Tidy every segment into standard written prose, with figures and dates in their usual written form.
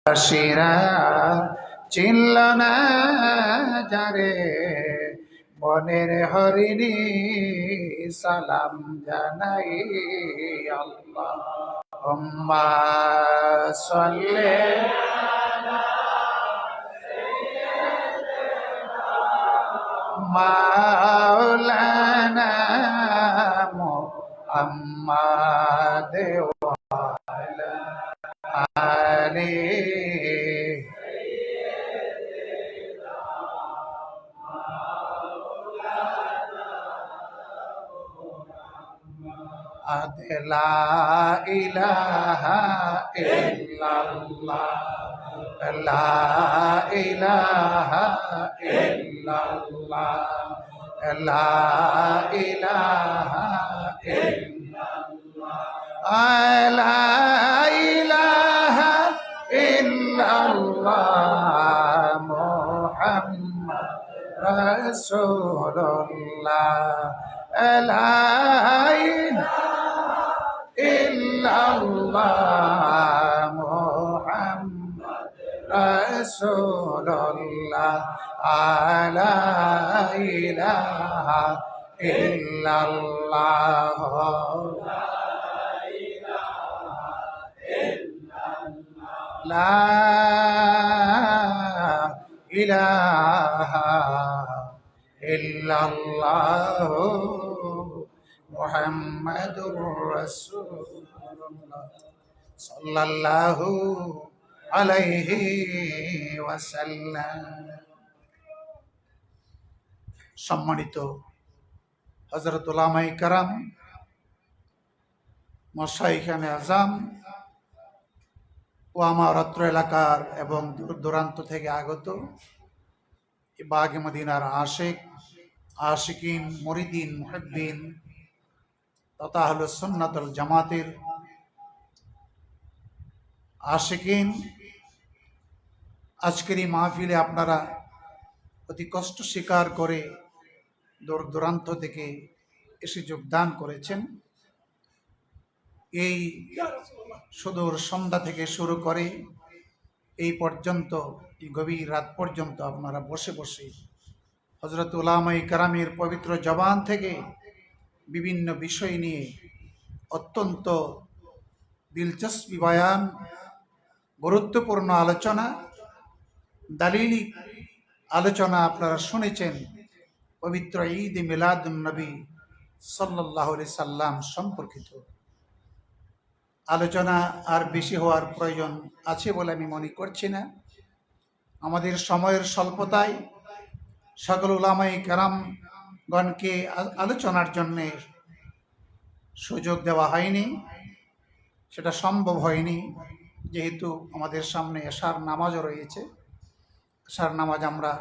বাসীরা চিনল না যারে, মনের হরিণী সালাম জানাই। আল্লাহুম্মা সাল্লি মাওলানা মুহাম্মাদ ওয়া আলা আলিহি লা ইলাহা ইল্লাল্লাহ, লা ইলাহা ইল্লাল্লাহ, লা ইলাহা ইল্লাল্লাহ, লা ইলাহা ইল্লাল্লাহ, মুহাম্মদ রাসূলুল্লাহ, লা ইলাহা ইল্লাল্লাহ, মুহাম্মদ রাসূলুল্লাহ, লা ইলাহা ইল্লাল্লাহ, লা ইলাহা ইল্লাল্লাহ, মুহাম্মাদুর রাসূলুল্লাহ সাল্লাল্লাহু আলাইহি ওয়াসাল্লাম। সম্মানিত হযরত উলামায়ে কেরাম, মাশায়েখে আযম ও আমার অত্র এলাকার এবং দূর দূরান্ত থেকে আগত বাগে মদিনার আশিক, আশিকিন, মুরিদিন, মুহিব্বিন তথা আহলুস সুন্নাত ওয়াল জামাতের আশিকিন, আজকের এই মাহফিলে আপনারা অতি কষ্ট স্বীকার করে দূর দূরান্ত থেকে এসে যোগদান করেছেন। এই সুদূর সন্ধ্যা থেকে শুরু করে এই পর্যন্ত, এই গভীর রাত পর্যন্ত আপনারা বসে বসে হযরত উলামায়ে কেরামের পবিত্র জবান থেকে বিভিন্ন বিষয় নিয়ে অত্যন্ত দিলচস্পি বয়ান, গুরুত্বপূর্ণ আলোচনা, দালিলিক আলোচনা আপনারা শুনেছেন পবিত্র ঈদ মিলাদুন নবী সাল্লাল্লাহু আলাইহি সাল্লাম সম্পর্কিত। আলোচনা আর বেশি হওয়ার প্রয়োজন আছে বলে আমি মনে করছি না। আমাদের সময়ের স্বল্পতায় সকল উলামায়ে কেরামগণকে আলোচনার জন্য সুযোগ দেওয়া হয়নি, সেটা সম্ভব হয়নি, যেহেতু আমাদের সামনে এশার নামাজও রয়েছে। এশার নামাজ আমরা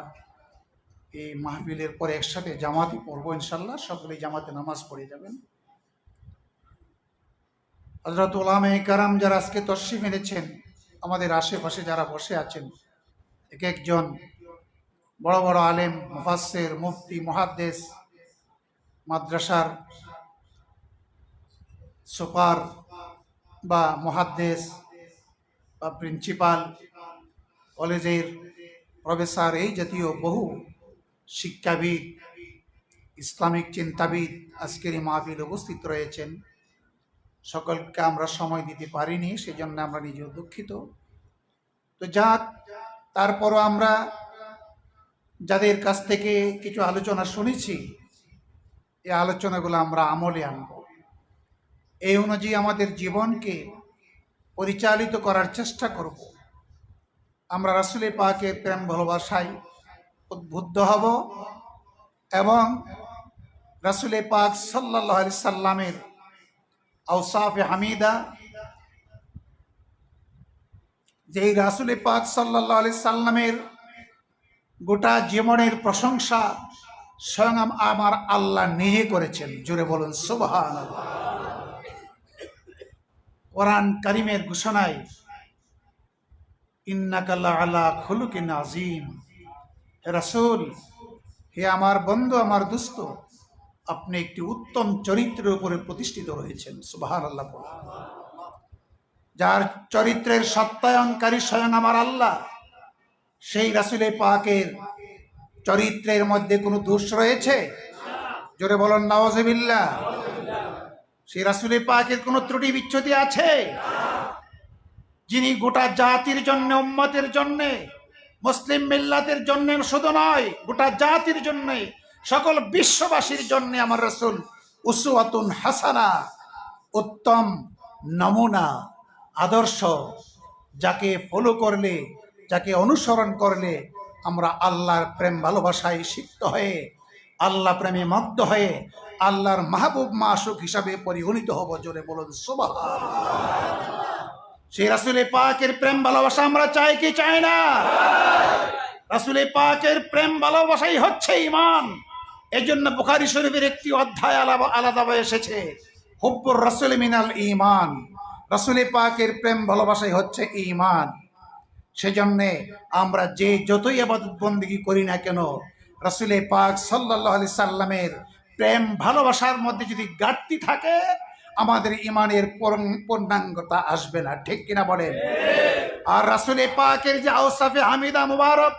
এই মাহফিলের পরে একসাথে জামাতে পড়বো ইনশাল্লাহ। সকলেই জামাতে নামাজ পড়ে যাবেন। হযরত উলামায়ে কেরাম যারা আজকে তশরিফ এনেছেন, আমাদের আশেপাশে যারা বসে আছেন, এক একজন বড় বড় আলেম, মুফাসসির, মুফতি, মুহাদ্দিস, মাদ্রাসার সুপার বা মুহাদ্দিস বা প্রিন্সিপাল, কলেজের প্রফেসর, এই জাতীয় বহু শিক্ষাবিদ, ইসলামিক চিন্তাবিদ আজকের এই মাহফিলে উপস্থিত রয়েছেন। সকলকে আমরা সময় দিতে পারিনি, সেজন্য আমরা নিজেও দুঃখিত। তো যাক, তারপরও আমরা যাদের কাছ থেকে কিছু আলোচনা শুনেছি, এই আলোচনাগুলো আমরা আমলে আনব। এই অনুযায়ী আমাদের জীবনকে পরিচালিত করার চেষ্টা করব। আমরা রাসূল পাকের প্রেম ভালোবাসায় উদ্বুদ্ধ হব এবং রাসূল পাক সাল্লাল্লাহু আলাইহি সাল্লামের আওসাফে হামিদা, যেই রাসূল পাক সাল্লাল্লাহু আলাইহি সাল্লামের গোটা জীবনের প্রশংসা স্বয়ং আমার আল্লাহ নিজে করেছেন। জোরে বলুন সুবহানাল্লাহ। কোরআন কারীমের ঘোষণায় ইন্নাকা লাআলা খুলুকিন আযীম, হে রাসূল, হে আমার বন্ধু, আমার দোস্ত, আপনি একটি উত্তম চরিত্রের উপরে প্রতিষ্ঠিত রয়েছেন। সুবহানাল্লাহ। যার চরিত্রের সত্যায়নকারী স্বয়ং আমার আল্লাহ, সেই রাসূলে পাকের চরিত্রের মধ্যে কোনো দোষ রয়েছে? জোরে বলুন নাউজুবিল্লাহ। সেই রাসূলে পাকের কোনো ত্রুটি বিচ্ছুতি আছে? যিনি গোটা জাতির জন্য, উম্মতের জন্য, মুসলিম মিল্লাতের জন্য শুধু নয়, গোটা জাতির জন্য, সকল বিশ্ববাসীর জন্য আমার রাসূল উসওয়াতুন হাসানা, উত্তম নমুনা, আদর্শ, যাকে ফলো করলে, যাকে অনুসরণ করলে আমরা আল্লাহর প্রেম ভালোবাসায় সিক্ত হয়ে, আল্লাহ প্রেমে মগ্ন হয়ে আল্লাহর মাহবুব মাশুক হিসাবে পরিগণিত হব। জোরে বলুন সুবহানাল্লাহ। সেই রাসূলে পাকের প্রেম ভালোবাসা আমরা চাই কি চাই না? রাসূলে পাকের প্রেম ভালোবাসাই হচ্ছে ঈমান। এজন্য বুখারী শরীফের একটি অধ্যায় আলাদাভাবে এসেছে, হুব্বুর রাসূল মিনাল ঈমান। রাসূলে পাকের প্রেম ভালোবাসাই হচ্ছে ঈমান। সেজন্যে আমরা যে যতই ইবাদত বন্দেগী করি না কেন, রাসূলে পাক সাল্লাল্লাহু আলাইহি সাল্লামের প্রেম ভালোবাসার মধ্যে যদি ঘাটতি থাকে, আমাদের ঈমানের পূর্ণাঙ্গতা আসবে না। ঠিক কিনা বলেন? আর রাসূলে পাকের যে আওসাফে হামিদা মুবারক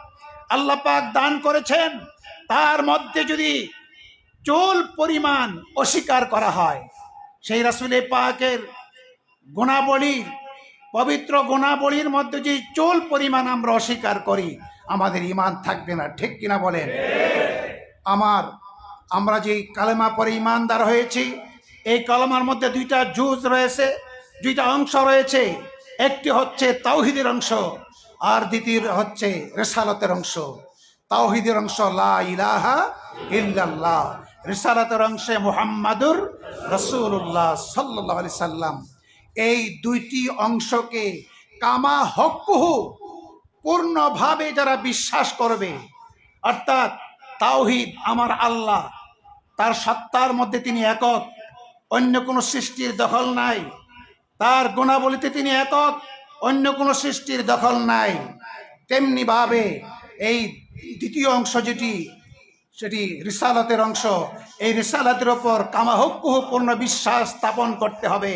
আল্লাহ পাক দান করেছেন, তার মধ্যে যদি চুল পরিমাণ অস্বীকার করা হয়, সেই রাসূলে পাকের গুণাবলীর, পবিত্র গুণাবলীর মধ্যে যে চুল পরিমাণ আমরা অস্বীকার করি, আমাদের ঈমান থাকবে না। ঠিক কিনা বলেন? আমরা যে কালেমা পরে ঈমানদার হয়েছি, এই কালেমার মধ্যে দুইটা জুজ রয়েছে, দুইটা অংশ রয়েছে। একটি হচ্ছে তাওহীদের অংশ, আর দ্বিতীয় হচ্ছে রিসালাতের অংশ। তাওহীদের অংশ লা ইলাহা ইল্লাল্লাহ, রিসালাতের অংশে মুহাম্মাদুর রাসূলুল্লাহ সাল্লাল্লাহু আলাইহি সাল্লাম। এই দুইটি অংশকে কামা হক্কুহু পূর্ণভাবে যারা বিশ্বাস করবে, অর্থাৎ তাওহীদ আমার আল্লাহ, তার সত্তার মধ্যে তিনি একক, অন্য কোনো সৃষ্টির দখল নাই। তার গুণাবলীতে তিনি একক, অন্য কোনো সৃষ্টির দখল নাই। তেমনি ভাবে এই দ্বিতীয় অংশ সেটি রিসালাতের অংশ, এই রিসালাতের ওপর কামাহক্কুহু পূর্ণ বিশ্বাস স্থাপন করতে হবে।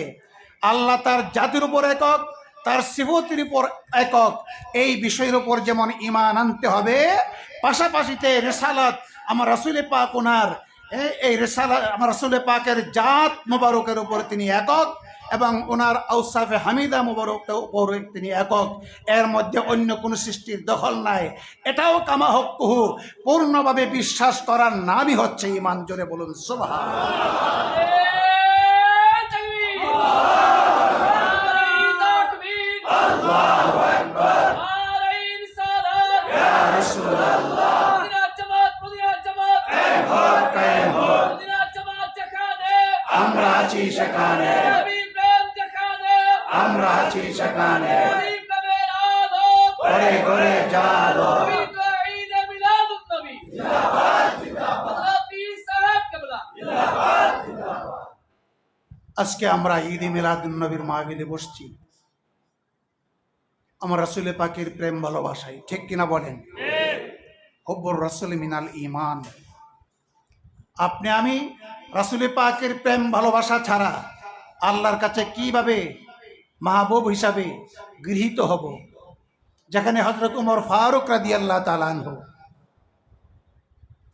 আল্লাহ তার জাতির উপর একক, তার সিফতের উপর একক, এই বিষয়ের উপর যেমন ঈমান আনতে হবে, পাশাপাশিতে রিসালাত আমার রাসূলে পাক ওনার এই রিসালাত আমার রাসূলে পাকের জাত মুবারকের উপর তিনি একক, এবং ওনার আওসাফে হামিদা মুবারকের উপর তিনি একক, এর মধ্যে অন্য কোনো সৃষ্টির দখল নাই। এটাও কামা হক্কুহু পূর্ণভাবে বিশ্বাস করার নামই হচ্ছে ঈমান। জোরে বলুন সুবহানাল্লাহ। আমরা আছি সেখানে, আমরা আছি সেখানে, ঘরে ঘরে জালো। আজকে আমরা ঈদে মিলাদুন নবীর মাহফিলে বসছি আমার রাসূলে পাকের প্রেম ভালোবাসায়। ঠিক কিনা বলেন? হুব্বুর রাসূল মিনাল ঈমান। আপনি আমি রাসূলে পাকের প্রেম ভালোবাসা ছাড়া আল্লাহর কাছে কিভাবে মাহবুব হিসাবে গৃহীত হব? যেখানে হযরত ওমর ফারুক রাদিয়াল্লাহু তাআলা আনহু,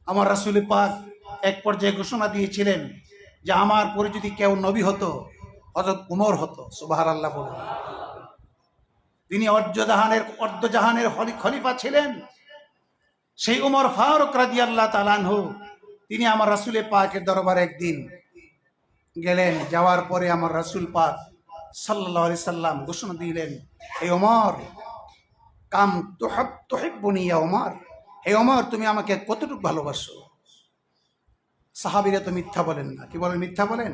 আমার রাসূলে পাক এক পর্যায়ে ঘোষণা দিয়েছিলেন যে আমার পরে যদি কেউ নবী হতো, হযরত ওমর হতো। সুবহানাল্লাহ বলুন। তিনি অর্ধজাহানের খলিফা ছিলেন। সেই ওমর ফারুক রাদিয়াল্লাহু তাআলা আনহু তিনি আমার রাসূলে পাকের দরবারে একদিন গেলেন। যাওয়ার পরে আমার রাসূল পাক সাল্লাল্লাহু আলাইহি সাল্লাম ঘোষণা দিলেন, হে ওমর, কাম তুহিব্বুনি ইয়া ওমর, হে ওমর তুমি আমাকে কতটুকু ভালোবাসো? সাহাবীরা তো মিথ্যা বলেন না, কি বলেন? মিথ্যা বলেন।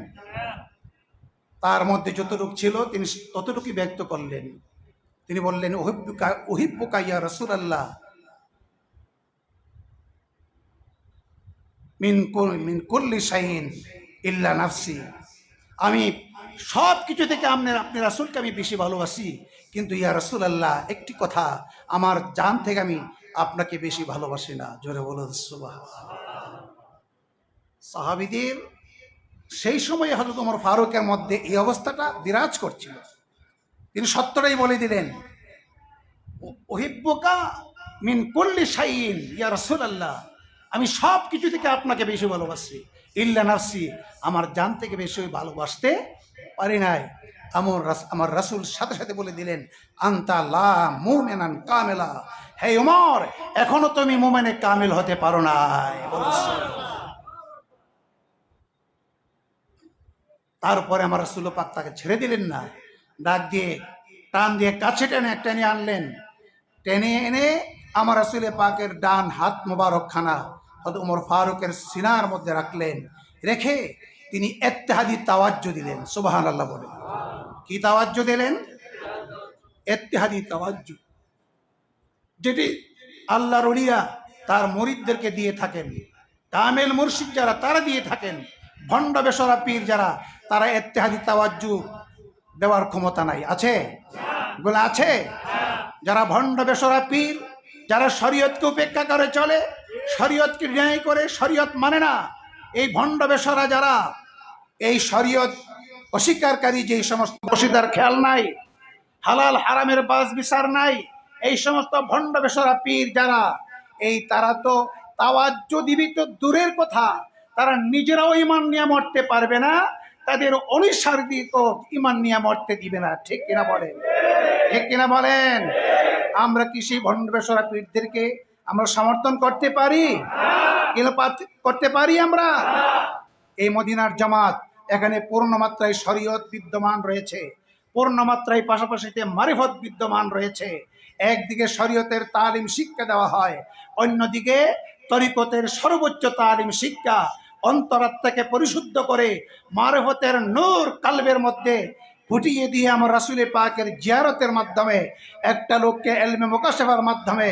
তার মধ্যে যতটুকু ছিল তিনি ততটুকুই ব্যক্ত করলেন। তিনি বললেন, উহিব্বুকা ইয়া রাসূলুল্লাহ মিন কুল্লি শাইইন ইল্লা নাফসি। আমি সব কিছু থেকে আপনি রাসূলকে আমি বেশি ভালোবাসি, কিন্তু ইয়া রাসূলুল্লাহ একটি কথা, আমার জান থেকে আমি আপনাকে বেশি ভালোবাসি না। জোরে বলুন সুবহানাল্লাহ। সাহাবীদের সেই সময়ে হযরত ওমর ফারুকের মধ্যে এই অবস্থাটা বিরাজ করছিল। তিনি সত্যটাই বলে দিলেন, ওহিব্বুকা মিন কুল্লি শাইইন ইয়া রাসূলুল্লাহ, আমি সব কিছু থেকে আপনাকে বেশি ভালোবাসি, ইল্লা নাফসি, আমার জান থেকে বেশি ভালোবাসতে পারি নাই। আমার রাসূল সাথে সাথে বলে দিলেন, আনতা লা মুমিনান কামেলা, হে ওমর, এখনো তুমি মুমিনে কামিল হতে পারো নাই। তারপরে আমার রাসূল পাক তাকে ছেড়ে দিলেন না, ডাক দিয়ে টান দিয়ে কাছে টেনে আনলেন। টেনে এনে আমার রাসূল পাকের ডান হাত মোবারক খানা হযরত ওমর ফারুকের সিনার মধ্যে রাখলেন। রেখে তিনি ইত্তেহাদি তাওয়াজ্জু দিলেন। সুবহানাল্লাহ বলেন। কি তাওয়াজ্জু দিলেন? ইত্তেহাদি তাওয়াজ্জু, যেটি আল্লাহর ওলিরা তার মুরিদদেরকে দিয়ে থাকেন। কামেল মুর্শিদ যারা, তারা দিয়ে থাকেন। ভণ্ড বেশরা পীর যারা, তারা ইত্তেহাদি তাওয়াজ্জু দেওয়ার ক্ষমতা নাই। আছে? বলে আছে। যারা ভণ্ড বেশরা পীর, যারা শরীয়তকে উপেক্ষা করে চলে, শরীয়তকে ন্যায় করে, শরীয়ত মানে না, এই ভণ্ড বেশরা যারা, এই শরীয়ত অস্বীকারী, যে সমস্ত বশিদার খেয়াল নাই, হালাল হারামের বাস বিচার নাই, এই সমস্ত ভণ্ড বেশরা পীর যারা, এই তারা তো তাওয়াজ্জু দিবি তো দূরের কথা, তারা নিজেরাও ঈমান নিয়ে মরতে পারবে না, তাদের অনুসারীদেরকেও ঈমান নিয়ে মরতে দিবে না। ঠিক কিনা বলেন? ঠিক কিনা বলেন? আমরা কি সেই ভণ্ড বেশরা পীরদেরকে আমরা সমর্থন করতে পারি? করতে পারি আমরা? এই মদিনার জামাত, এখানে পূর্ণ মাত্রায় শরীয়ত বিদ্যমান রয়েছে, পূর্ণ মাত্রায় পাশাপাশিতে মারিফত বিদ্যমান রয়েছে। একদিকে শরীয়তের তালিম শিক্ষা দেওয়া হয়, অন্যদিকে তরিকতের সর্বোচ্চ তালিম শিক্ষা অন্তরাত্মাকে পরিশুদ্ধ করে মারিফতের নূর কালবের মধ্যে ফুটিয়ে দিয়ে আমার রাসূল পাকের জিয়ারতের মাধ্যমে একটা লোককে ইলমে মুকাশাফার মাধ্যমে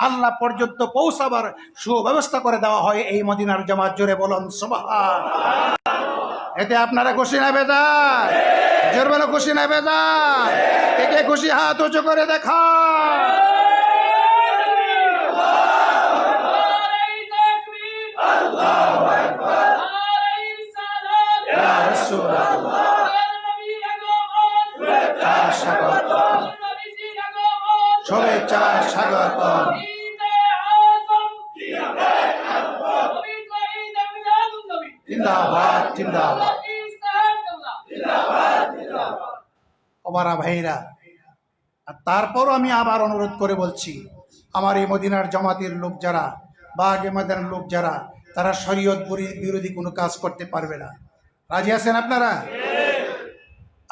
আল্লাহ পর্যন্ত পৌঁছাবার সুব্যবস্থা করে দেওয়া হয় এই মদিনার জামাত। জোরে বলুন সুবহানাল্লাহ। এতে আপনারা খুশি না বেজার? জোরে বলো খুশি না বেজার? কে খুশি হাত উঁচু করে দেখা। শুভেচ্ছা স্বাগত। জিন্দাবাদ জিন্দাবাদ। ওমারা ভাইরা, আর তারপরও আমি আবার অনুরোধ করে বলছি, আমার এই মদিনার জামাতের লোক যারা বা আগে মদিনার লোক যারা, তারা শরীয়ত বিরোধী কোনো কাজ করতে পারবে না। রাজি আছেন আপনারা?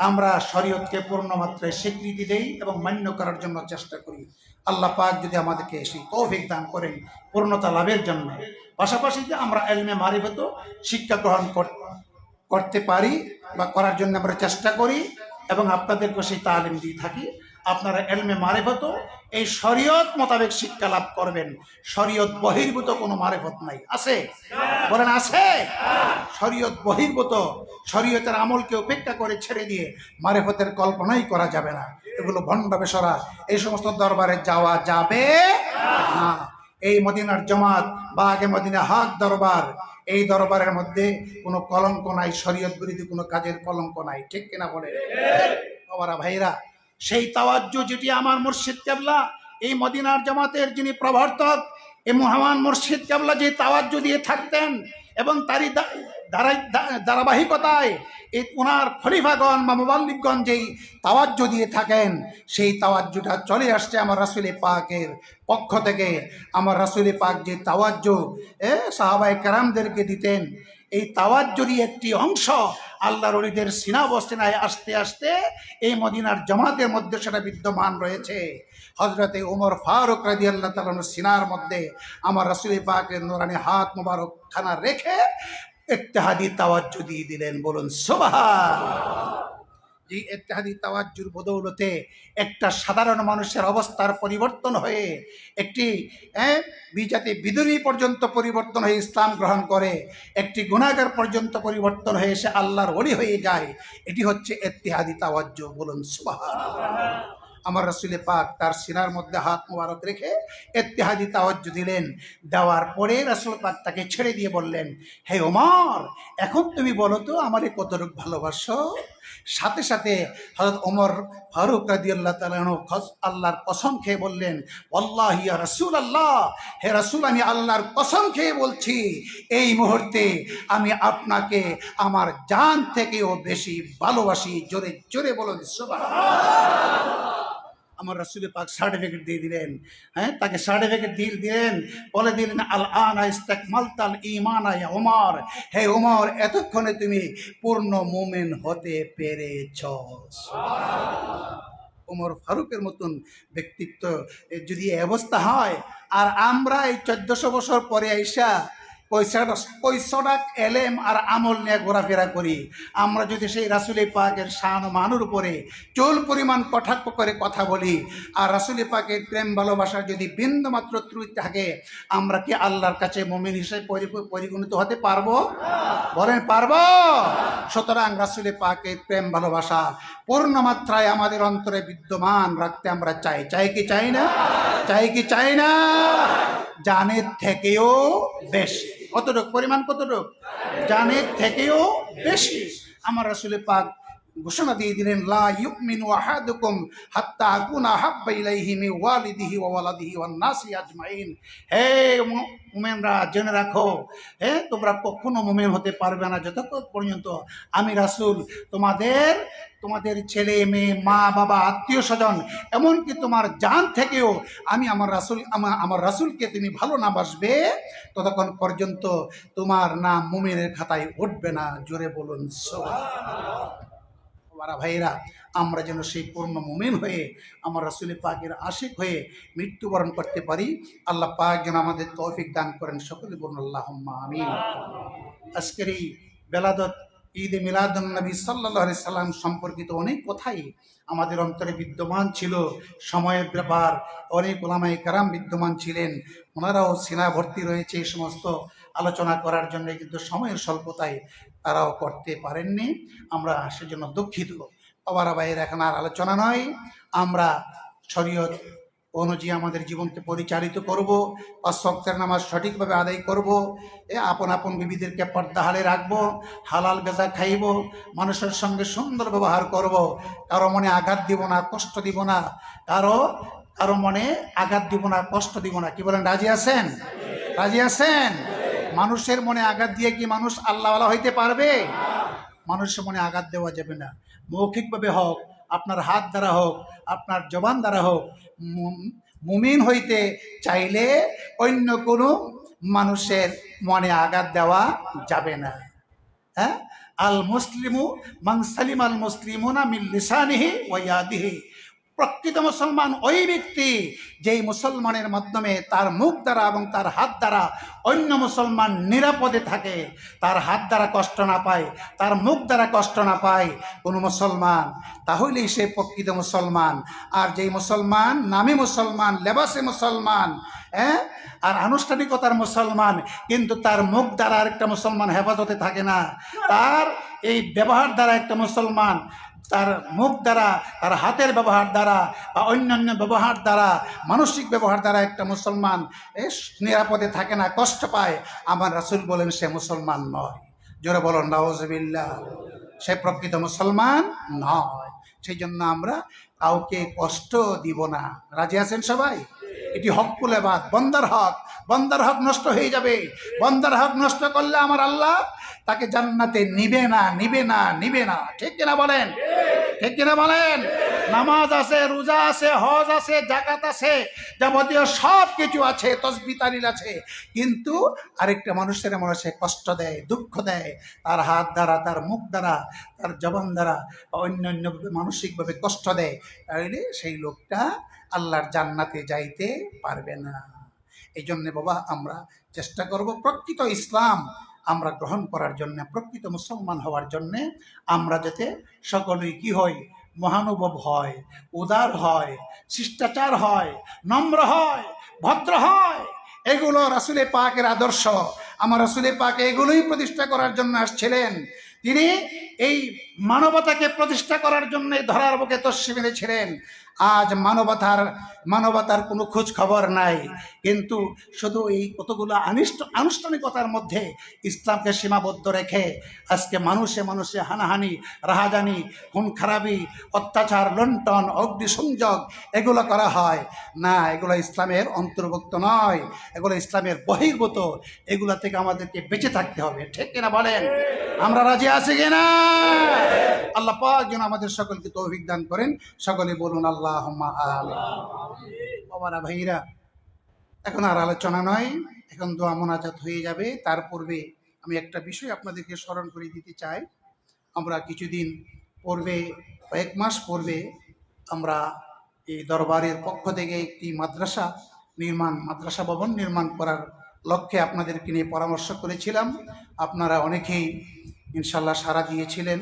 আমরা শরীয়তকে পূর্ণ মাত্রায় স্বীকৃতি দেই এবং মান্য করার জন্য চেষ্টা করি। আল্লাহ পাক যদি আমাদেরকে সেই তৌফিক দান করেন পূর্ণতা লাভের জন্য, পাশাপাশি যে আমরা ইলমে মারিফত শিক্ষা গ্রহণ করতে পারি বা করার জন্য আমরা চেষ্টা করি এবং আপনাদেরকে সেই তালিম দিয়ে থাকি। আপনারা ইলমে মারিফত এই শরীয়ত মোতাবেক শিক্ষা লাভ করবেন। শরীয়ত বহির্ভূত কোনো মারিফত নাই। আছে? বলেন আছে? শরীয়ত বহির্ভূত, শরীয়তের আমলকে উপেক্ষা করে ছেড়ে দিয়ে মারিফতের কল্পনাই করা যাবে না। এগুলো ভণ্ড বেশরা, এই সমস্ত দরবারে যাওয়া যাবে না। এই মদিনার জামাত বা আগে মদিনা হক দরবার, এই দরবারের মধ্যে কোনো কলঙ্ক নাই, শরীয়ত বিরোধী কোনো কাজের কলঙ্ক নাই। ঠিক কিনা বলে? বাবারা ভাইরা, সেই তাওয়াজ্জু যেটি আমার মুর্শিদ কেবলা, এই মদিনার জামাতের যিনি প্রবর্তক, এই মহান মুর্শিদ কেবলা যে তাওয়াজ্জু দিয়ে থাকতেন এবং তারই ধারাবাহিকতায় এই ওনার খলিফাগণ বা মুবাল্লিগগণ যেই তাওয়াজ্জু দিয়ে থাকেন, সেই তাওয়াজ্জুটা চলে আসছে আমার রাসূল পাকের পক্ষ থেকে। আমার রাসূল পাক যে তাওয়াজ্জু সাহাবায়ে কেরামদেরকে দিতেন, এই তাওয়াজ্জুরই একটি অংশ আল্লাহর ওলিদের সিনা বস্তিনায় আস্তে আস্তে এই মদিনার জামাতের মধ্যে সেটা বিদ্যমান রয়েছে। হযরতে ওমর ফারুক রাদিয়াল্লাহু তাআলার সিনার মধ্যে আমার রাসূল পাকের নূরানি হাত মোবারক খানা রেখে ইত্তেহাদি তাওয়াজ্জু দিয়ে দিলেন। বলুন সুবহানাল্লাহ। যে ইত্তেহাদি তাওয়াজ্জুর বদৌলতে একটা সাধারণ মানুষের অবস্থার পরিবর্তন হয়ে একটি বিজাতি বিদুরী পর্যন্ত পরিবর্তন হয়ে ইসলাম গ্রহণ করে, একটি গুনাহগার পর্যন্ত পরিবর্তন হয়ে এসে আল্লাহর ওলি হয়ে যায়। এটি হচ্ছে ইত্তেহাদি তাওয়াজ্জু। বলুন সুবহানাল্লাহ। আমার রাসূলে পাক তার সিনার মধ্যে হাত মোবারক রেখে ইত্তেহাদি তাওয়াজ্জু দিলেন। দেওয়ার পরে রাসূল পাক তাকে ছেড়ে দিয়ে বললেন, হে ওমর, এখন তুমি বলো তো আমারে কতটুকু ভালোবাসো? সাথে সাথে হযরত ওমর ফারুক রাদিয়াল্লাহু তাআলা আনহু আল্লাহর কসম খেয়ে বললেন, ওয়াল্লাহি ইয়া রাসূলুল্লাহ, হে রাসূল, আমি আল্লাহর কসম খেয়ে বলছি এই মুহূর্তে আমি আপনাকে আমার জান থেকেও বেশি ভালোবাসি। জোরে জোরে বলুন সুবহানাল্লাহ। আমার রাসূল পাক সার্টিফিকেট দিয়ে দিলেন। হ্যাঁ, তাকে সার্টিফিকেট দিয়ে দিলেন, বলে দিলেন, আল আনা ইস্তাকমালতাল ঈমানা ইয়া ওমর, হে ওমর, এতক্ষণে তুমি পূর্ণ মুমিন হতে পেরেছ। ওমর ফারুকের মতন ব্যক্তিত্ব যদি এই অবস্থা হয়, আর আমরা এই 1400 বছর পরে আইসা কয়শোটা এলেম আর আমল নিয়ে ঘোরাফেরা করি, আমরা যদি সেই রাসূল পাকের শান ও মানুর উপরে চুল পরিমাণ কটাক্ষ করে কথা বলি, আর রাসূল পাকের প্রেম ভালোবাসার যদি বিন্দুমাত্র ত্রুটি থাকে, আমরা কি আল্লাহর কাছে মুমিন হিসেবে পরিগণিত হতে পারবো? বলেন, পারবো? সুতরাং রাসূল পাকের প্রেম ভালোবাসা পূর্ণ মাত্রায় আমাদের অন্তরে বিদ্যমান রাখতে আমরা চাই। চাই কি চাই না? চাই কি চাই না? জানের থেকেও বেশি। কতটুক পরিমাণ? কতটুক? জানের থেকেও বেশি। আমার রাসূল পাক ঘোষণা দিয়ে দিলেন, লা ইউমিনু আহাদুকুম হাত্তা আকুনা হাব্বা ইলাইহি মিন ওয়ালিদিহি ওয়া ওয়ালাদিহি ওয়ান নাসি আজমাইন। হে মুমিনরা, জেনে রাখো, হে তোমরা কখনো মুমিন হতে পারবে না যতক্ষণ পর্যন্ত আমি রাসূল তোমাদের ছেলে মেয়ে, মা বাবা, আত্মীয় স্বজন, এমনকি তোমার জান থেকেও আমি আমার রাসূলকে তুমি ভালো না বাসবে, ততক্ষণ পর্যন্ত তোমার নাম মুমিনের খাতায় উঠবে না। জোরে বলুন সুবহানাল্লাহ। ভাইরা, আমরা যেন সেই পূর্ণ মুমিন হয়ে আমার রাসূল পাকের আশিক হয়ে মৃত্যুবরণ করতে পারি। আল্লাহ পাক যেন আমাদের তৌফিক দান করেন। সকলে বলুন আল্লাহুম্মা আমিন। আজকের এই বেলাদত ঈদে মিলাদুন নবী সাল্লাল্লাহু আলাইহি সাল্লাম সম্পর্কিত অনেক কথাই আমাদের অন্তরে বিদ্যমান ছিল। সময়ের ব্যাপার, অনেক ওলামায়ে কেরাম বিদ্যমান ছিলেন, ওনারাও সিনা ভর্তি রয়েছে এই সমস্ত আলোচনা করার জন্য, কিন্তু সময়ের স্বল্পতায় তারাও করতে পারেননি। আমরা সেজন্য দুঃখিত। বাবারা ভাইয়ের, এখন আর আলোচনা নয়, আমরা শরীয়ত অনুযায়ী আমাদের জীবনকে পরিচালিত করব, ৫ ওয়াক্তের নামাজ সঠিকভাবে আদায় করব, আপন আপন বিবিদেরকে পর্দাহালে রাখবো, হালাল গাজা খাইব, মানুষের সঙ্গে সুন্দর ব্যবহার করব, কারো মনে আঘাত দিব না, কষ্ট দিব না, কারো মনে আঘাত দিব না, কষ্ট দিব না। কি বলেন, রাজি আছেন? রাজি আছেন? মানুষের মনে আঘাত দিয়ে কি মানুষ আল্লাহওয়ালা হইতে পারবে? মানুষের মনে আঘাত দেওয়া যাবে না। মৌখিকভাবে হোক, আপনার হাত দ্বারা হোক, আপনার জবান দ্বারা হোক, মুমিন হইতে চাইলে অন্য কোনো মানুষের মনে আঘাত দেওয়া যাবে না। হ্যাঁ, আল মুসলিমু মান সালিম আল মুসলিমুনা মিন লিসানিহি ওয়া ইয়াদিহি। প্রকৃত মুসলমান ওই ব্যক্তি যেই মুসলমানের মাধ্যমে তার মুখ দ্বারা এবং তার হাত দ্বারা অন্য মুসলমান নিরাপদে থাকে, তার হাত দ্বারা কষ্ট না পায়, তার মুখ দ্বারা কষ্ট না পায় কোনো মুসলমান, তাহলেই সে প্রকৃত মুসলমান। আর যেই মুসলমান নামে মুসলমান, লেবাসে মুসলমান, আর আনুষ্ঠানিকতার মুসলমান, কিন্তু তার মুখ দ্বারা আরেকটা মুসলমান হেফাজতে থাকে না, তার এই ব্যবহার দ্বারা একটা মুসলমান, তার মুখ দ্বারা, তার হাতের ব্যবহার দ্বারা বা অন্যান্য ব্যবহার দ্বারা, মানসিক ব্যবহার দ্বারা একটা মুসলমান নিরাপদে থাকে না, কষ্ট পায়, আমার রাসূল বলেন সে মুসলমান নয়। জোরে বলুন নাউযুবিল্লাহ। সে প্রকৃত মুসলমান নয়। সেই জন্য আমরা কাউকে কষ্ট দিব না। রাজি আছেন সবাই? এটি হকুল ইবাদ, বান্দার হক। বান্দার হক নষ্ট হয়ে যাবে। বান্দার হক নষ্ট করলে আমার আল্লাহ তাকে জান্নাতে নিবে না, নিবে না, নিবে না। ঠিক কিনা বলেন? ঠিক কিনা বলেন? নামাজ আছে, রোজা আছে, হজ আছে, যাকাত আছে, যাবতীয় সব কিছু আছে, তাসবিহ তাহলিল আছে, কিন্তু আরেকটা মানুষের মনে সে কষ্ট দেয়, দুঃখ দেয়, তার হাত দ্বারা, তার মুখ দ্বারা, তার জবান দ্বারা বা অন্যান্যভাবে মানসিকভাবে কষ্ট দেয়, তাহলে সেই লোকটা আল্লাহর জান্নাতে যাইতে পারবে না। এই জন্যে বাবা, আমরা চেষ্টা করব প্রকৃত ইসলাম আমরা গ্রহণ করার জন্য, প্রকৃত মুসলমান হওয়ার জন্যে আমরা যাতে সকলেই কি হয়, মহানুভব হয়, উদার হয়, শিষ্টাচার হয়, নম্র হয়, ভদ্র হয়। এগুলো রাসূলে পাকের আদর্শ। আমার রাসূলে পাক এগুলোই প্রতিষ্ঠা করার জন্য আসছিলেন। তিনি এই মানবতাকে প্রতিষ্ঠা করার জন্য ধরার বুকে তস্বী মেরেছিলেন। আজ মানবতার কোনো খোঁজ খবর নাই, কিন্তু শুধু এই কতগুলো আনুষ্ঠানিকতার মধ্যে ইসলামকে সীমাবদ্ধ রেখে আজকে মানুষে মানুষে হানাহানি, রাহাজানি, খুন খারাপি, অত্যাচার, লুণ্ঠন, অগ্নিসংযোগ এগুলো করা হয় না। এগুলো ইসলামের অন্তর্ভুক্ত নয়, এগুলো ইসলামের বহির্ভূত। এগুলা থেকে আমাদেরকে বেঁচে থাকতে হবে, ঠিক কিনা বলেন? আমরা রাজি আছি কিনা? আল্লাহ পাক যেন আমাদের সকলকে তৌফিক দান করেন। সকলে বলুন আল্লাহুম্মা আমিন। বাবারা, ভাইরা, এখন আর আলোচনা নয়, এখন দোয়া মোনাজাত হয়ে যাবে। তার পূর্বে আমি একটা বিষয় আপনাদেরকে স্মরণ করে দিতে চাই। আমরা কিছুদিন পূর্বে, কয়েক মাস পূর্বে, আমরা এই দরবারের পক্ষ থেকে একটি মাদ্রাসা ভবন নির্মাণ করার লক্ষ্যে আপনাদেরকে নিয়ে পরামর্শ করেছিলাম। আপনারা অনেকেই ইনশাল্লাহ সাড়া দিয়েছিলেন।